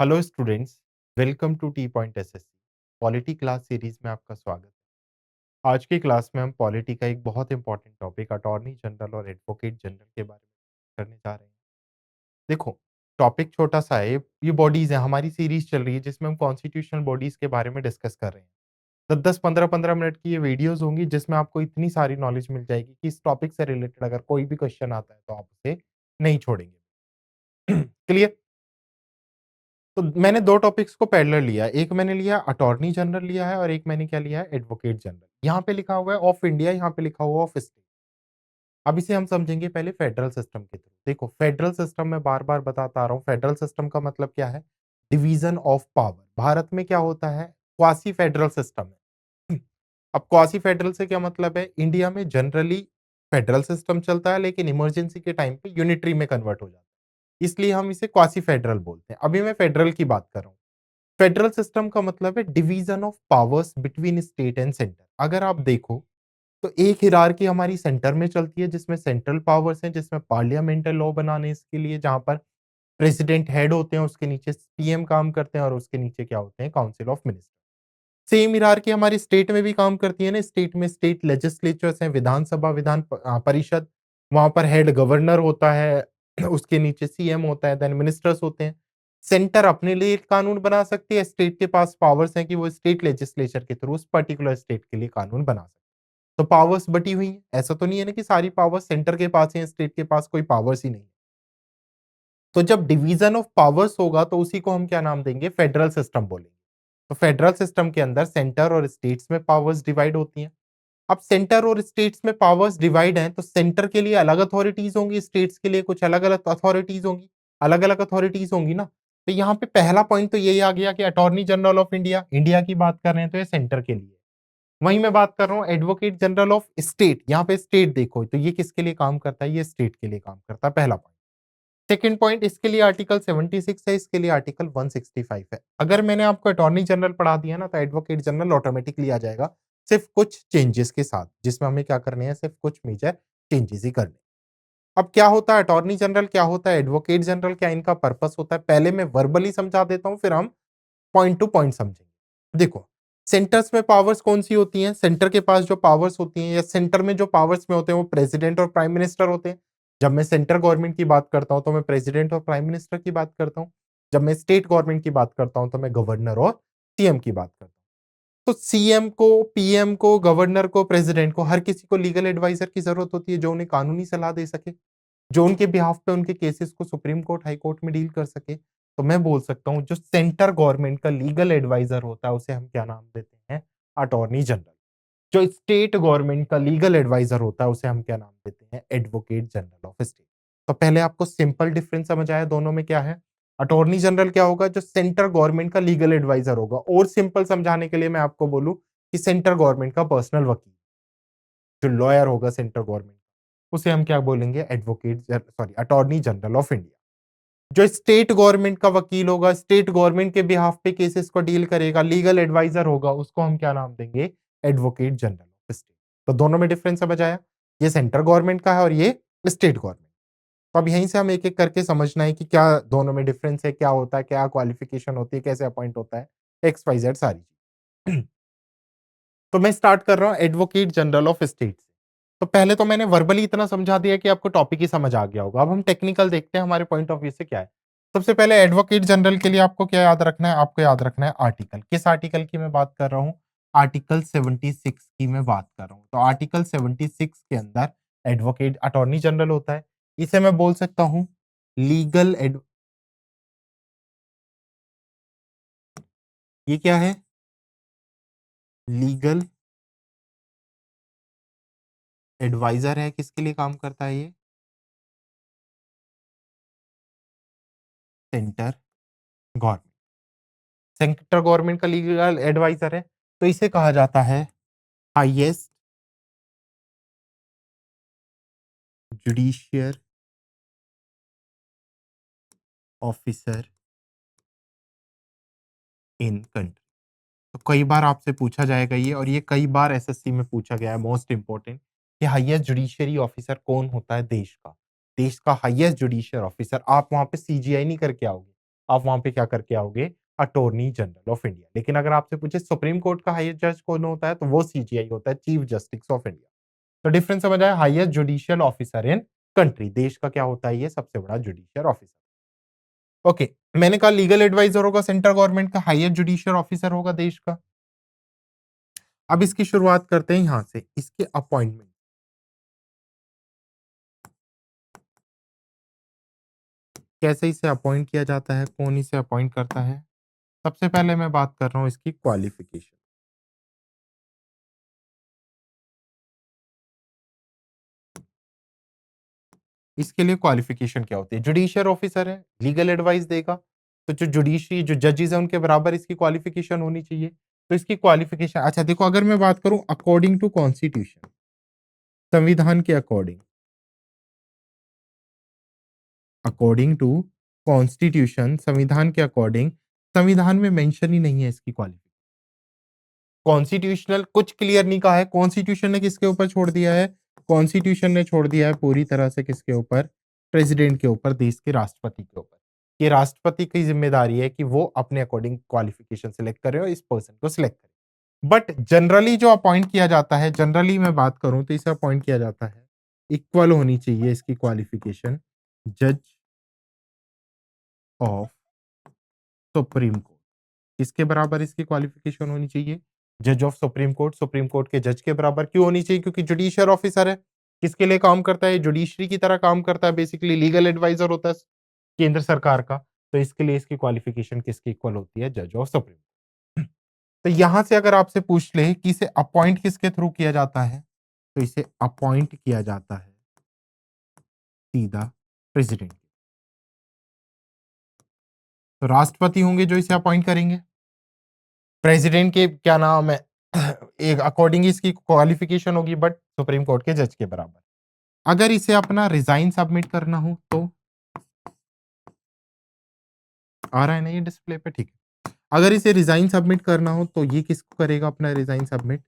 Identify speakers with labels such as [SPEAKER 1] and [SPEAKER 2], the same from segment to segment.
[SPEAKER 1] Hello students, welcome to T point SSC polity class series में आपका स्वागत है। आज की क्लास में हम पॉलिटी का एक बहुत इंपॉर्टेंट टॉपिक अटॉर्नी जनरल और एडवोकेट जनरल के बारे में करने जा रहे हैं। देखो, टॉपिक छोटा सा है। ये बॉडीज है, हमारी सीरीज चल रही है जिसमें हम कॉन्स्टिट्यूशनल बॉडीज के बारे में डिस्कस कर रहे हैं। 10-10 15-15 मिनट की ये वीडियोस होंगी जिसमें आपको इतनी सारी नॉलेज मिल जाएगी कि इस टॉपिक से रिलेटेड अगर कोई भी क्वेश्चन आता है तो आप उसे नहीं छोड़ेंगे। क्लियर? तो मैंने 2 टॉपिक्स को पैरेलल लिया है। एक मैंने लिया अटॉर्नी जनरल लिया है और एक मैंने क्या लिया है एडवोकेट जनरल। यहाँ पे लिखा हुआ है ऑफ इंडिया, यहाँ पे लिखा हुआ है ऑफ स्टेट। अब इसे हम समझेंगे पहले फेडरल सिस्टम के थ्रू। देखो, फेडरल सिस्टम में बार-बार बताता आ रहा हूँ, फेडरल सिस्टम का मतलब क्या है? Division of power. भारत में क्या होता है? क्वासी फेडरल सिस्टम है। अब क्वासी फेडरल से क्या मतलब है? इंडिया में जनरली फेडरल सिस्टम चलता है लेकिन इमरजेंसी के टाइम पे यूनिटरी में कन्वर्ट हो जाता है। इसलिए हम इसे क्वासी फेडरल बोलते हैं। अभी मैं फेडरल की बात कर रहा हूँ। फेडरल सिस्टम का मतलब है division of powers between state and centre. अगर आप देखो तो एक हिरार्की हमारी सेंटर में चलती है जिसमें सेंट्रल पावर्स हैं, जिसमें पार्लियामेंटल लॉ बनाने के लिए जहां पर प्रेसिडेंट हेड होते हैं, उसके नीचे पीएम काम करते हैं और उसके नीचे क्या होते हैं council of minister. Same hierarchy हमारी स्टेट में भी काम करती है ना। स्टेट में स्टेट लेजिस्लेचर्स हैं, विधानसभा, परिषद। वहां पर हेड गवर्नर होता है, उसके नीचे सीएम होता है, देन मिनिस्टर्स होते हैं। सेंटर अपने लिए एक कानून बना सकती है, स्टेट के पास पावर्स हैं कि वो स्टेट लेजिस्लेचर के थ्रू उस पर्टिकुलर स्टेट के लिए कानून बना सकते हैं। तो पावर्स बटी हुई हैं। ऐसा तो नहीं है ना कि सारी पावर्स सेंटर के पास है, स्टेट के पास कोई पावर्स ही नहीं है। तो जब डिवीजन ऑफ पावर्स होगा तो उसी को हम क्या नाम देंगे? फेडरल सिस्टम बोलेंगे। तो फेडरल सिस्टम के अंदर सेंटर और स्टेट्स में पावर्स डिवाइड होती हैं। अब सेंटर और स्टेट्स में पावर्स डिवाइड हैं तो सेंटर के लिए अलग अथॉरिटीज होंगी, स्टेट्स के लिए कुछ अलग-अलग अथॉरिटीज होंगी, अलग-अलग अथॉरिटीज होंगी ना। तो यहाँ पे पहला पॉइंट तो यही आ गया कि attorney general of India, India की बात कर रहे हैं तो ये सेंटर के लिए। वहीं मैं बात कर रहा हूँ एडवोकेट जनरल ऑफ स्टेट, यहाँ पे स्टेट देखो तो ये किसके लिए काम करता है? ये स्टेट के लिए काम करता है, पहला पॉइंट। सेकंड पॉइंट, इसके लिए आर्टिकल 76 है, इसके लिए आर्टिकल 165 है। अगर मैंने आपको अटॉर्नी जनरल पढ़ा दिया ना तो एडवोकेट जनरल ऑटोमेटिकली आ जाएगा, सिर्फ कुछ चेंजेस के साथ, जिसमें हमें क्या करने हैं? सिर्फ कुछ मेजर चेंजेस ही करने हैं। अब क्या होता है अटॉर्नी जनरल, क्या होता है एडवोकेट जनरल, क्या इनका पर्पस होता है? पहले मैं वर्बली समझा देता हूँ, फिर हम पॉइंट टू पॉइंट समझेंगे। देखो, सेंटर्स में पावर्स कौन-सी होती हैं? सेंटर के पास जो पावर्स होती हैं या सेंटर में जो पावर्स में होते हैं वो प्रेसिडेंट और प्राइम मिनिस्टर होते हैं। जब मैं सेंट्रल गवर्नमेंट की बात करता हूँ तो मैं प्रेसिडेंट और प्राइम मिनिस्टर की बात करता हूँ। जब मैं स्टेट गवर्नमेंट की बात करता हूँ तो मैं गवर्नर और सीएम की बात करता हूँ। तो सीएम को, पीएम को, गवर्नर को, प्रेसिडेंट को, हर किसी को लीगल एडवाइजर की जरूरत होती है जो उन्हें कानूनी सलाह दे सके, जो उनके बिहाफ पे उनके केसेस को सुप्रीम कोर्ट, हाई कोर्ट में डील कर सके। तो मैं बोल सकता हूँ जो सेंटर गवर्नमेंट का लीगल एडवाइजर होता है उसे हम क्या नाम देते हैं? Attorney general. जो स्टेट गवर्नमेंट का लीगल एडवाइजर होता है उसे हम क्या नाम देते हैं? Advocate general of state. तो पहले आपको सिंपल डिफरेंस समझ आया दोनों में क्या है? अटॉर्नी जनरल क्या होगा? जो सेंटर गवर्नमेंट का लीगल एडवाइजर होगा। और सिंपल समझाने के लिए मैं आपको बोलूं कि सेंटर गवर्नमेंट का पर्सनल वकील, जो लॉयर होगा सेंट्रल गवर्नमेंट, उसे हम क्या बोलेंगे? Attorney general of India. जो स्टेट गवर्नमेंट का वकील होगा, स्टेट गवर्नमेंट के बिहाफ पे केसेस को डील करेगा, लीगल एडवाइजर होगा, उसको हम क्या नाम देंगे? Advocate general of state. तो दोनों में डिफरेंस समझ आया? ये सेंट्रल गवर्नमेंट का है और ये स्टेट गवर्नमेंट। तो अब यहीं से हम एक-एक करके समझना है कि क्या दोनों में डिफरेंस है, क्या होता है, क्या क्वालिफिकेशन होती है, कैसे अपॉइंट होता है, एक्स वाई जेड सारी चीज़। तो मैं स्टार्ट कर रहा हूँ एडवोकेट जनरल ऑफ स्टेट से। तो पहले तो मैंने वर्बली इतना समझा दिया कि आपको टॉपिक ही समझ आ गया होगा। अब हम टेक्निकल देखते हैं हमारे पॉइंट ऑफ व्यू से क्या है। सबसे पहले एडवोकेट जनरल के लिए आपको क्या याद रखना है? आपको याद रखना है आर्टिकल। किस आर्टिकल की मैं बात कर रहा हूँ? आर्टिकल 76 की मैं बात कर रहा हूँ। तो आर्टिकल 76 के अंदर एडवोकेट अटॉर्नी जनरल होता है। इसे मैं बोल सकता हूँ लीगल एड ये क्या है? लीगल एडवाइजर है। किसके लिए काम करता है ये? Centre government. सेंट्रल गवर्नमेंट का लीगल एडवाइजर है। तो इसे कहा जाता है highest judicial officer in country. तो कई बार आपसे पूछा जाएगा ये, और ये कई बार एसएससी में पूछा गया है, मोस्ट इंपोर्टेंट, कि हाईएस्ट जुडिशियरी ऑफिसर कौन होता है देश का? देश का हाईएस्ट जुडिशियल ऑफिसर। आप वहां पे सीजीआई नहीं करके आओगे, आप वहाँ पे क्या करके आओगे? Attorney general of India. लेकिन अगर आपसे पूछे सुप्रीम कोर्ट का हाईएस्ट जज कौन होता है? तो वो सीजीआई होता है, चीफ जस्टिस ऑफ इंडिया। तो डिफरेंस समझ आया? Highest judicial officer in country. देश का क्या होता है ये? सबसे बड़ा जुडिशियल ऑफिसर। ओके, मैंने कहा लीगल एडवाइजर होगा सेंट्रल गवर्नमेंट का, हाईएस्ट जुडिशियल ऑफिसर होगा देश का। अब इसकी शुरुआत करते हैं यहां से, इसके अपॉइंटमेंट। कैसे इसे अपॉइंट किया जाता है, कौन इसे अपॉइंट करता है? सबसे पहले मैं बात कर रहा हूं इसकी क्वालिफिकेशन। इसके लिए क्वालिफिकेशन क्या होती है? जुडिशियल ऑफिसर है, लीगल एडवाइस देगा, तो जो जुडिशरी जो जजेस हैं उनके बराबर इसकी क्वालिफिकेशन होनी चाहिए। तो इसकी क्वालिफिकेशन, अच्छा देखो, अगर मैं बात करूं अकॉर्डिंग टू कॉन्स्टिट्यूशन, संविधान के अकॉर्डिंग, अकॉर्डिंग टू कॉन्स्टिट्यूशन, संविधान के अकॉर्डिंग, संविधान में मेंशन ही नहीं है इसकी क्वालिफिकेशन। कॉन्स्टिट्यूशनल कुछ क्लियर नहीं कहा है। कॉन्स्टिट्यूशन ने किसके ऊपर छोड़ दिया है? कॉन्स्टिट्यूशन ने छोड़ दिया है पूरी तरह से किसके ऊपर? प्रेसिडेंट के ऊपर, देश के राष्ट्रपति के ऊपर। ये राष्ट्रपति की जिम्मेदारी है कि वो अपने अकॉर्डिंग क्वालिफिकेशन सिलेक्ट करे और इस पर्सन को सिलेक्ट करे। बट जनरली जो अपॉइंट किया जाता है, जनरली मैं बात करूं तो इसे अपॉइंट किया जाता है, इक्वल होनी चाहिए इसकी क्वालिफिकेशन, जज ऑफ सुप्रीम कोर्ट। किसके बराबर इसकी क्वालिफिकेशन होनी चाहिए? जज of supreme court. Supreme court के जज के बराबर क्यों होनी चाहिए? क्योंकि जुडिशियल ऑफिसर है। किसके लिए काम करता है? जुडिशरी की तरह काम करता है, बेसिकली लीगल एडवाइजर होता है केंद्र सरकार का। तो इसके लिए इसकी क्वालिफिकेशन किसकी इक्वल होती है? जज ऑफ सुप्रीम। तो यहां से अगर आपसे पूछ ले कि इसे अपॉइंट किसके थ्रू किया जाता है, तो इसे अपॉइंट किया जाता है सीधा प्रेसिडेंट। तो राष्ट्रपति होंगे जो इसे अपॉइंट करेंगे। प्रेसिडेंट के क्या नाम है? एक अकॉर्डिंग इसकी क्वालिफिकेशन होगी, बट सुप्रीम कोर्ट के जज के बराबर। अगर इसे अपना रिजाइन सबमिट करना हो तो, आ रहा है ना ये डिस्प्ले पे? ठीक है। अगर इसे रिजाइन सबमिट करना हो तो ये किसको करेगा अपना रिजाइन सबमिट?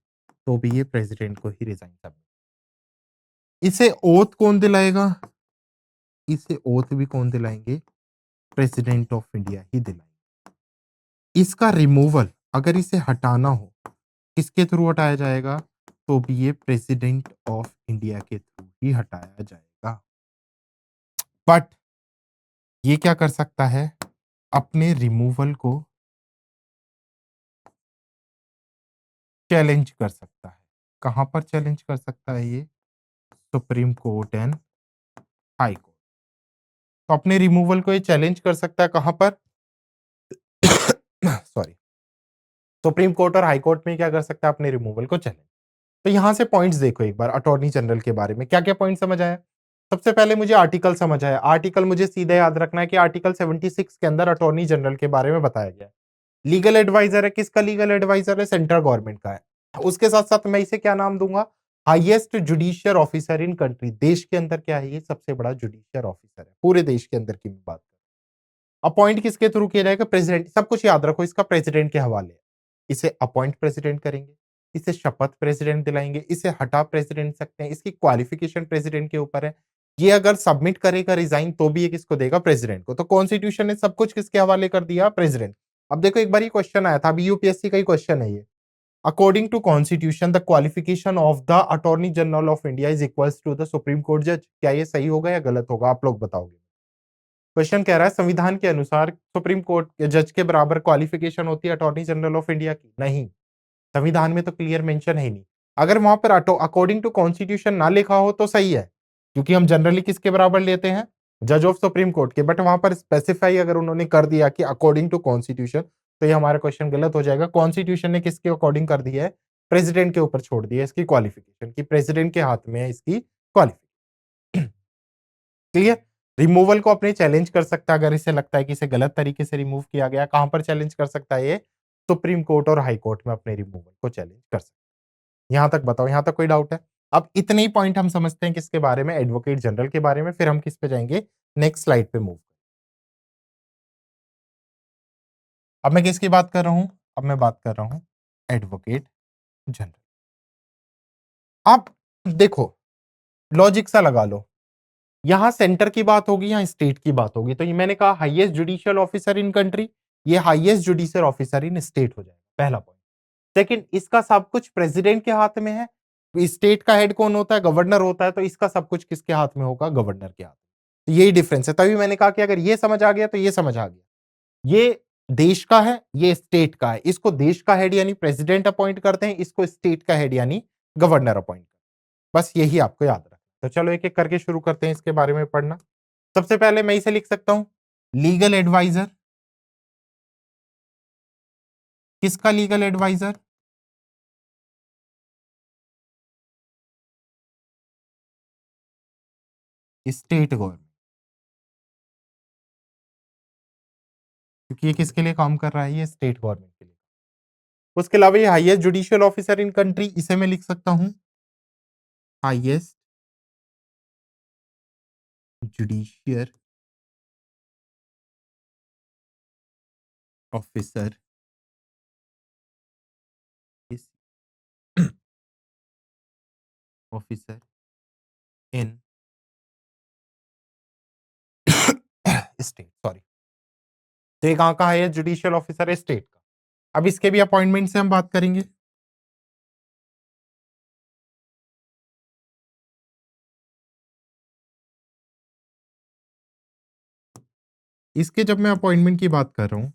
[SPEAKER 1] तो भी ये प्रेसिडेंट को ही रिजाइन सबमिट। इसे ओथ कौन दिलाएगा? इसे ओथ भी कौन दिलाएंगे? प्रेसिडेंट ऑफ इंडिया ही दिलाएंगे। इसका रिमूवल, अगर इसे हटाना हो, किसके थ्रू हटाया जाएगा? तो भी ये प्रेसिडेंट ऑफ इंडिया के थ्रू ही हटाया जाएगा। बट ये क्या कर सकता है? अपने रिमूवल को चैलेंज कर सकता है। कहां पर चैलेंज कर सकता है ये? Supreme court and high court. तो अपने रिमूवल को ये चैलेंज कर सकता है कहां पर? सॉरी, सुप्रीम कोर्ट और हाई कोर्ट में क्या कर सकता है? अपने रिमूवल को चैलेंज। तो यहां से पॉइंट्स देखो एक बार अटॉर्नी जनरल के बारे में, क्या-क्या पॉइंट समझ आया? सबसे पहले मुझे आर्टिकल समझ आया। आर्टिकल मुझे सीधे याद रखना है कि आर्टिकल 76 के अंदर अटॉर्नी जनरल के बारे में बताया गया है। लीगल एडवाइजर है, किसका लीगल एडवाइजर है? सेंट्रल गवर्नमेंट का है। उसके साथ-साथ मैं इसे क्या नाम दूँगा? Highest judicial officer in country. देश के अंदर क्या है ये? सबसे बड़ा जुडिशियल ऑफिसर है। पूरे देश के अंदर की मैं बात कर रहा हूँ। अपॉइंट किसके थ्रू किया जाएगा? प्रेसिडेंट। सब कुछ याद रखो, इसका प्रेसिडेंट के हवाले है। इसे अपॉइंट प्रेसिडेंट करेंगे, इसे शपथ प्रेसिडेंट दिलाएँगे, इसे हटा प्रेसिडेंट सकते हैं, इसकी क्वालिफिकेशन प्रेसिडेंट के ऊपर है। ये अगर सबमिट करेगा रिज़ाइन तो भी ये किसको देगा? प्रेसिडेंट को। तो कॉन्स्टिट्यूशन ने सब कुछ किसके हवाले कर दिया? प्रेसिडेंट। अब देखो एक बार ये क्वेश्चन आया था, अभी यूपीएससी का ही क्वेश्चन है ये। According to constitution the qualification of the attorney general of India is equals to the supreme court जज। क्या ये सही होगा या गलत होगा? आप लोग बताओगे। क्वेश्चन कह रहा है संविधान के अनुसार सुप्रीम कोर्ट के जज के बराबर क्वालिफिकेशन होती है अटॉर्नी जनरल ऑफ इंडिया की? नहीं, संविधान में तो क्लियर मेंशन है ही नहीं। अगर वहां पर अकॉर्डिंग टू कॉन्स्टिट्यूशन ना लिखा हो तो सही है, क्योंकि हम जनरली किसके बराबर लेते हैं? जज ऑफ सुप्रीम कोर्ट के। बट वहां पर स्पेसिफाई अगर उन्होंने कर दिया कि अकॉर्डिंग टू कॉन्स्टिट्यूशन, तो ये हमारा क्वेश्चन गलत हो जाएगा। कॉन्स्टिट्यूशन ने किसके अकॉर्डिंग कर दिया है? प्रेसिडेंट के ऊपर छोड़ दिया है इसकी क्वालिफिकेशन, कि प्रेसिडेंट के हाथ में है इसकी क्वालिफिकेशन। क्लियर? रिमूवल को अपने चैलेंज कर सकता है अगर इसे लगता है कि इसे गलत तरीके से रिमूव किया गया। कहां पर चैलेंज कर सकता है ये? सुप्रीम कोर्ट और हाई कोर्ट में अपने रिमूवल को चैलेंज कर सकता है। यहां तक बताओ, यहां तक कोई डाउट है? अब इतने ही पॉइंट हम समझते हैं किसके बारे में? एडवोकेट जनरल के बारे में। फिर हम किस पे जाएंगे? नेक्स्ट स्लाइड पे मूव। अब मैं किसकी बात कर रहा हूं? अब मैं बात कर रहा हूं एडवोकेट जनरल। अब देखो, लॉजिक सा लगा लो। यहाँ सेंटर की बात होगी, यहाँ स्टेट की बात होगी। तो ये मैंने कहा highest judicial officer in country, ये highest judicial officer in state हो जाएगा, पहला पॉइंट। सेकंड, इसका सब कुछ प्रेसिडेंट के हाथ में है। स्टेट का हेड कौन होता है? गवर्नर होता है। तो इसका सब कुछ किसके हाथ में होगा? गवर्नर के हाथ में। तो यही डिफरेंस है। तभी मैंने कहा कि अगर ये समझ आ गया तो ये समझ आ गया। ये देश का है, ये स्टेट का है। इसको देश का हेड यानी प्रेसिडेंट अपॉइंट करते हैं, इसको स्टेट का हेड यानी गवर्नर अपॉइंट करते हैं। बस यही आपको याद रखना। तो चलो एक-एक करके शुरू करते हैं इसके बारे में पढ़ना। सबसे पहले मैं इसे लिख सकता हूं, लीगल एडवाइजर। किसका लीगल एडवाइजर? स्टेट गवर्नमेंट, क्योंकि ये किसके लिए काम कर रहा है? ये स्टेट गवर्नमेंट के लिए। उसके अलावा ये highest judicial officer in country, इसे मैं लिख सकता हूं हाईएस्ट जुडिशियल ऑफिसर इस ऑफिसर इन स्टेट, सॉरी। तो ये कहाँ का हाईएस्ट जुडिशियल ऑफिसर है? स्टेट का। अब इसके भी अपॉइंटमेंट से हम बात करेंगे। इसके जब मैं अपॉइंटमेंट की बात कर रहा हूं,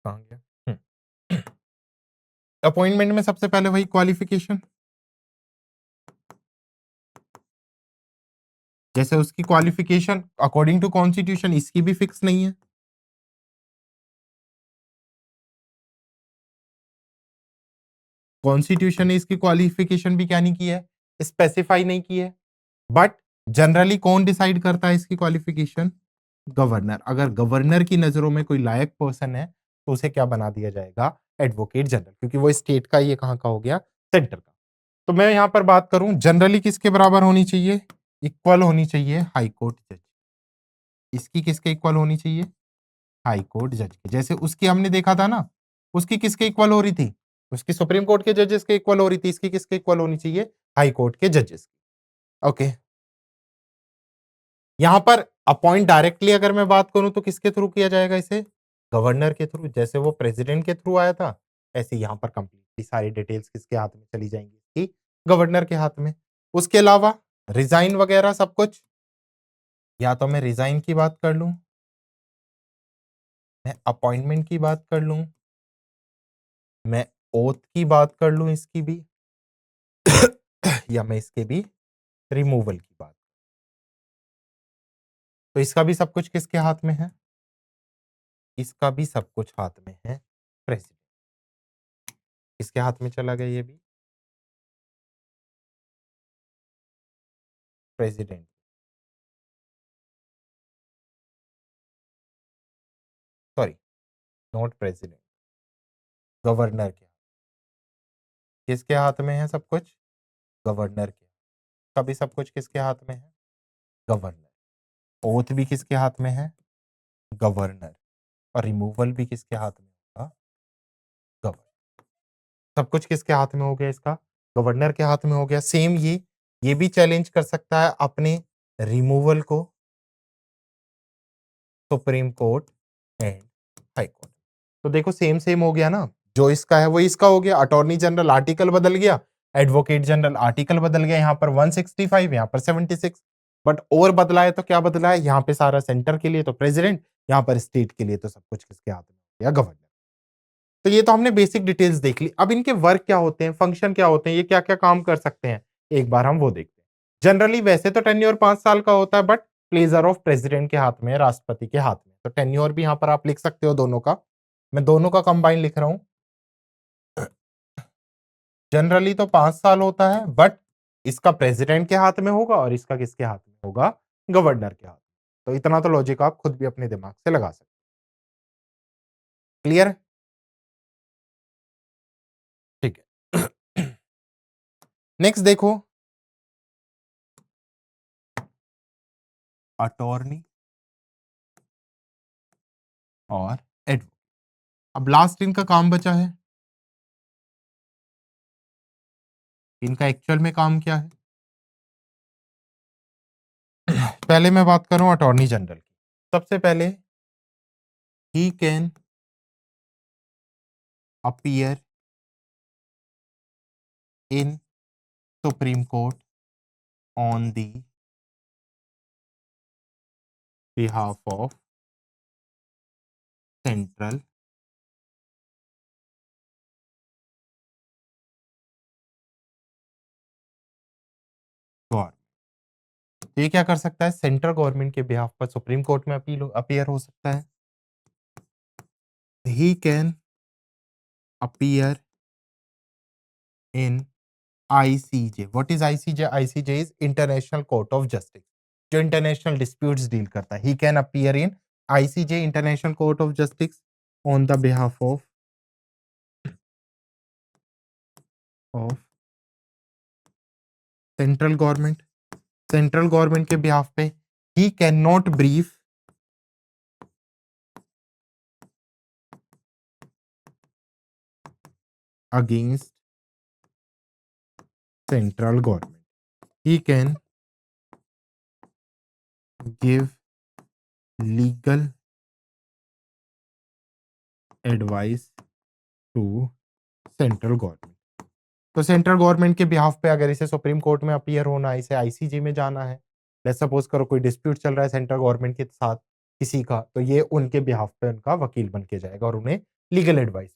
[SPEAKER 1] कहाँ गया? अपॉइंटमेंट में सबसे पहले वही क्वालिफिकेशन, जैसे उसकी क्वालिफिकेशन अकॉर्डिंग टू कॉन्स्टिट्यूशन इसकी भी फिक्स नहीं है। कॉन्स्टिट्यूशन ने इसकी क्वालिफिकेशन भी क्या नहीं की है? स्पेसिफाई नहीं की है। बट जनरली कौन डिसाइड करता है इसकी क्वालिफिकेशन? गवर्नर। अगर गवर्नर की नजरों में कोई लायक पर्सन है तो उसे क्या बना दिया जाएगा? एडवोकेट जनरल, क्योंकि वो स्टेट का, ये कहाँ का हो गया? सेंटर का। तो मैं यहां पर बात करूं जनरली किसके बराबर होनी चाहिए? इक्वल होनी चाहिए हाई कोर्ट जज। इसकी किसके इक्वल होनी चाहिए? हाई कोर्ट जज के। जैसे उसकी हमने देखा था ना, उसकी किसके इक्वल हो रही थी? उसकी सुप्रीम कोर्ट के जजेस के इक्वल हो रही थी। इसकी किसके इक्वल होनी चाहिए? हाई कोर्ट के जजेस। ओके। यहां पर अपॉइंट डायरेक्टली अगर मैं बात करूं तो किसके थ्रू किया जाएगा इसे? गवर्नर के थ्रू। जैसे वो प्रेसिडेंट के थ्रू आया था, ऐसे यहां पर कंप्लीटली सारी डिटेल्स किसके हाथ में चली जाएंगी? कि गवर्नर के हाथ में। उसके अलावा रिजाइन वगैरह सब कुछ, या तो मैं रिजाइन की बात कर लूं, मैं अपॉइंटमेंट की बात कर लूं, मैं ओथ की बात कर लूं इसकी भी, या मैं इसके भी रिमूवल की बात। तो इसका भी सब कुछ किसके हाथ में है? इसका भी सब कुछ हाथ में है प्रेसिडेंट। किसके हाथ में चला गया ये भी? President. Sorry, not president, governor के। किसके हाथ में है सब कुछ? गवर्नर के। कभी सब कुछ किसके हाथ में है? गवर्नर। ओथ भी किसके हाथ में है? गवर्नर। और रिमूवल भी किसके हाथ में होगा? गवर्नर। सब कुछ किसके हाथ में हो गया इसका? गवर्नर के हाथ में हो गया। सेम ये भी चैलेंज कर सकता है अपने रिमूवल को supreme court and high court. तो देखो सेम सेम हो गया ना, जो इसका है वो इसका हो गया। अटॉर्नी जनरल आर्टिकल बदल गया, एडवोकेट जनरल आर्टिकल बदल गया। यहाँ पर 165, यहाँ पर 76। बट और बदला है तो क्या बदला है? यहाँ पे सारा सेंटर के लिए तो प्रेसिडेंट, यहाँ पर स्टेट के लिए तो सब कुछ किसके हाथ में हो गया? गवर्नर। तो ये तो हमने बेसिक डिटेल्स देख ली। अब इनके वर्क क्या होते हैं, फंक्शन क्या होते हैं, ये क्या क्या काम कर सकते हैं, एक बार हम वो देखते हैं। जनरली वैसे तो टेन्योर 5 साल का होता है, बट प्लेजर ऑफ प्रेसिडेंट के हाथ में है, राष्ट्रपति के हाथ में। तो टेन्योर भी यहाँ पर आप लिख सकते हो दोनों का। मैं दोनों का कंबाइन लिख रहा हूं। जनरली तो 5 साल होता है, बट इसका प्रेसिडेंट के हाथ में होगा और इसका किसके हाथ में होगा? गवर्नर के हाथ में। तो इतना तो लॉजिक आप खुद भी अपने दिमाग से लगा सकते। क्लियर? ठीक है। नेक्स्ट देखो, अटॉर्नी और एडवोकेट। अब लास्ट इनका काम बचा है। इनका एक्चुअल में काम क्या है? पहले मैं बात करूँ अटॉर्नी जनरल की। सबसे पहले he can appear in supreme court on the behalf of central government. तो ये क्या कर सकता है? सेंट्रल गवर्नमेंट के बिहाफ पर सुप्रीम कोर्ट में अपीयर हो सकता है। He can appear in ICJ. What is ICJ? ICJ is international court of justice, जो इंटरनेशनल डिस्प्यूट्स डील करता है। He can appear in ICJ, international court of justice, on the behalf of central government. Central government के behalf पे he can not brief against central government. He can give legal advice to central government. तो central government के behalf पे अगर इसे supreme court में appear होना है, इसे आईसीजे में जाना है, लेट्स सपोज करो कोई डिस्प्यूट चल रहा है सेंट्रल गवर्नमेंट के साथ किसी का, तो ये उनके बिहाफ पे उनका वकील बन के जाएगा और उन्हें legal advice.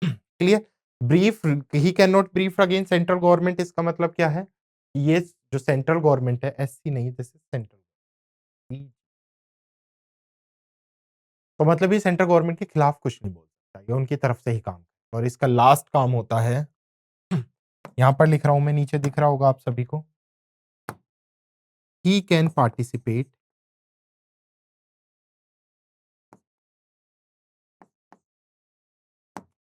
[SPEAKER 1] Clear? Brief, he can not brief against central government, इसका मतलब क्या है? ये जो सेंट्रल गवर्नमेंट है, एससी नहीं, दिस इज सेंट्रल, तो मतलब ये सेंट्रल गवर्नमेंट के खिलाफ कुछ नहीं बोल सकता, ये उनकी तरफ से ही काम करता है। और इसका लास्ट काम होता है, यहां पर लिख रहा हूं मैं, नीचे दिख रहा होगा आप सभी को, ही can participate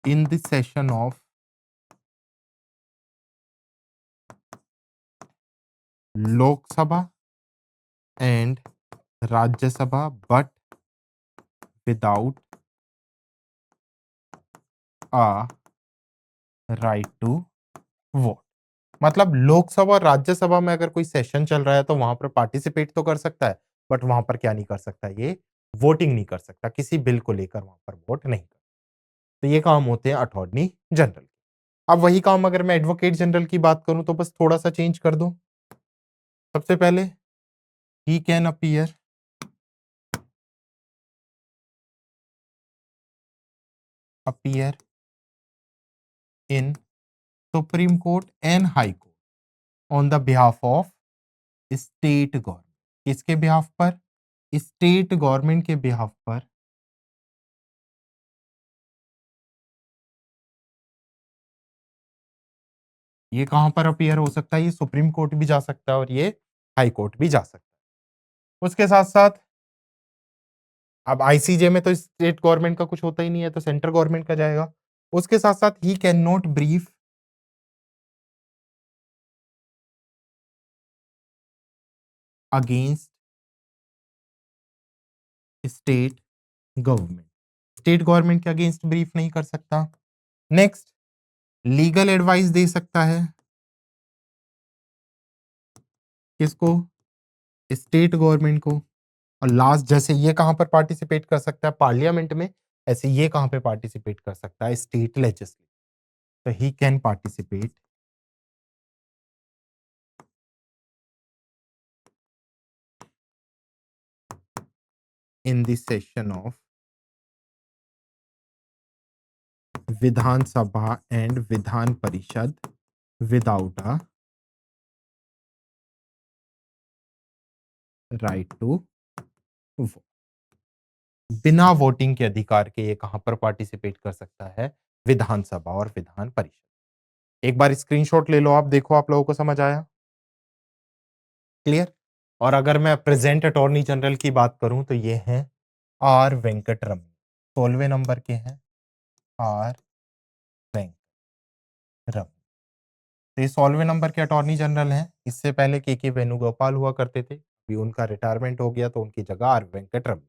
[SPEAKER 1] in the session of Lok Sabha and Rajya Sabha but without a right to vote। मतलब लोकसभा और राज्यसभा में अगर कोई सेशन चल रहा है तो वहां पर पार्टिसिपेट तो कर सकता है, बट वहां पर क्या नहीं कर सकता, ये वोटिंग नहीं कर सकता, किसी बिल को लेकर वहां पर वोट नहीं कर। तो ये काम होते हैं अटॉर्नी जनरल। अब वही काम अगर मैं एडवोकेट जनरल की बात करूं तो बस थोड़ा सा चेंज कर दूं। सबसे पहले he can appear appear in supreme court and high court on the behalf of state government. किसके बिहाफ पर? स्टेट गवर्नमेंट के बिहाफ पर ये कहां पर अपीयर हो सकता है? ये सुप्रीम कोर्ट भी जा सकता है और ये हाई कोर्ट भी जा सकता है। उसके साथ साथ अब आईसीजे में तो स्टेट गवर्नमेंट का कुछ होता ही नहीं है, तो सेंट्रल गवर्नमेंट का जाएगा। उसके साथ साथ ही can not brief against state government. State government के अगेंस्ट ब्रीफ नहीं कर सकता। नेक्स्ट, लीगल एडवाइस दे सकता है। किसको? स्टेट गवर्नमेंट को। और लास्ट, जैसे ये कहां पर पार्टिसिपेट कर सकता है? पार्लियामेंट में। ऐसे ये कहां पे पार्टिसिपेट कर सकता है? State legislature. तो he can participate in the session of Vidhan Sabha and Vidhan Parishad without a right to vote. बिना वोटिंग के अधिकार के ये कहां पर पार्टिसिपेट कर सकता है? विधानसभा और विधान परिषद। एक बार स्क्रीनशॉट ले लो, आप देखो, आप लोगों को समझ आया? क्लियर? और अगर मैं प्रेजेंट अटॉर्नी जनरल की बात करूं तो ये हैं आर वेंकटरमन, 16वें नंबर के हैं आर वेंकटरमन। तो ये 16वें नंबर के अटॉर्नी जनरल हैं। इससे पहले के वेणुगोपाल हुआ करते थे, अभी उनका रिटायरमेंट हो गया तो उनकी जगह आर वेंकटरमन।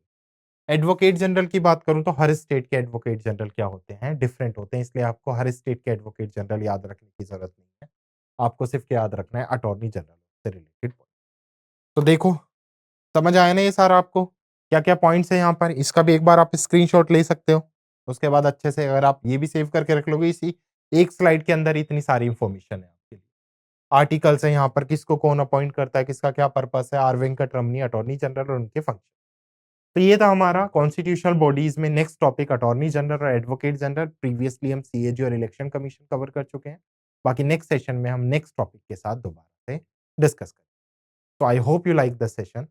[SPEAKER 1] एडवोकेट जनरल की बात करूं तो हर स्टेट के एडवोकेट जनरल क्या होते हैं? डिफरेंट होते हैं, इसलिए आपको हर स्टेट के एडवोकेट जनरल याद रखने की जरूरत नहीं है। आपको सिर्फ क्या याद रखना है? अटॉर्नी जनरल से रिलेटेड। तो देखो, समझ आया ना ये सारा आपको? क्या-क्या पॉइंट्स हैं यहाँ पर? इसका भी एक बार आप स्क्रीनशॉट ले सकते हो। उसके बाद अच्छे से अगर आप ये भी सेव करके रख लोगे इसी एक स्लाइड के अंदर इतनी सारी इन्फॉर्मेशन है आपके लिए। आर्टिकल्स हैं यहाँ पर किसको कौन अपॉइंट करता है, किसका क्या पर्पस है, R Venkat Ramani attorney general और उनके फंक्शन। तो ये था हमारा कॉन्स्टिट्यूशनल बॉडीज़ में नेक्स्ट टॉपिक अटॉर्नी जनरल और एडवोकेट जनरल। प्रीवियसली हम सीएजी और इलेक्शन कमीशन कवर कर चुके हैं। बाकी नेक्स्ट सेशन में हम नेक्स्ट टॉपिक के साथ दोबारा से डिस्कस करेंगे। So I hope you like the session.